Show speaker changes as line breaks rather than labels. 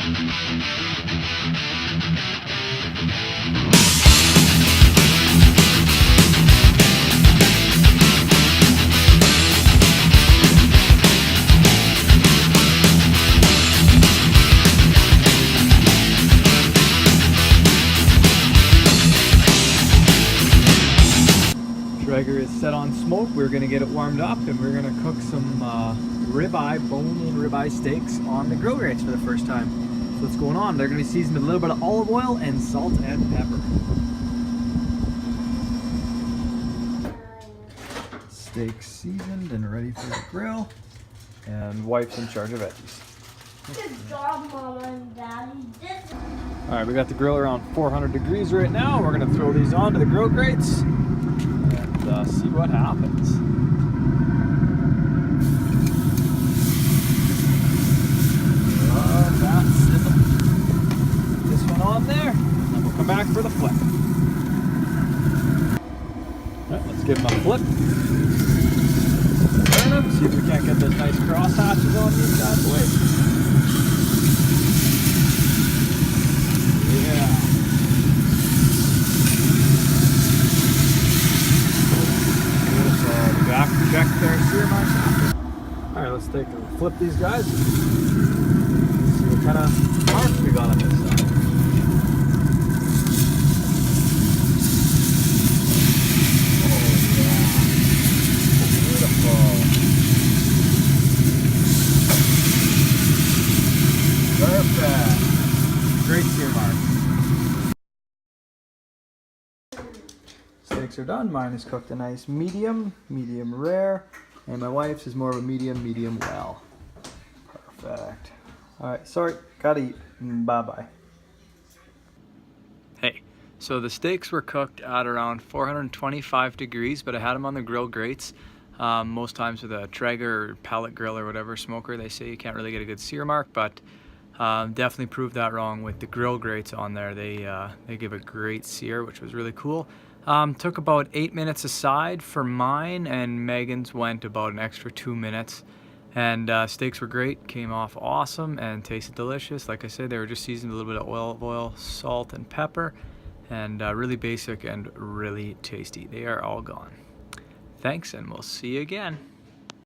Traeger is set on smoke. We're going to get it warmed up and we're going to cook some ribeye, bone-in ribeye steaks on the grill grates for the first time. So what's going on? They're going to be seasoned with a little bit of olive oil and salt and pepper. Steaks seasoned and ready for the grill. And wife's in charge of veggies.
Good job, Mama and Daddy.
Alright, we got the grill around 400 degrees right now. We're going to throw these onto the grill grates and see what happens. That's this one on there, and then we'll come back for the flip. Alright, let's give them a flip. Turn them, see if we can't get those nice cross hatches on these bad boys. Yeah. Beautiful. Back check their sear marks after. Alright, let's take a flip these guys. See what kind of marks we got on this side. Oh yeah. Beautiful. Perfect. Great sear marks. Steaks are done. Mine is cooked a nice medium rare, and my wife's is more of a medium well. Perfect. Alright, sorry, gotta eat. Bye-bye. Hey, so the steaks were cooked at around 425 degrees, but I had them on the grill grates. Most times with a Traeger or pellet grill or whatever smoker, they say you can't really get a good sear mark, but definitely proved that wrong with the grill grates on there. They give a great sear, which was really cool. Took about 8 minutes aside for mine, and Megan's went about an extra 2 minutes. And steaks were great, came off awesome and tasted delicious. Like I said, they were just seasoned with a little bit of olive oil, salt, and pepper, and really basic and really tasty. They are all gone. Thanks, and we'll see you again.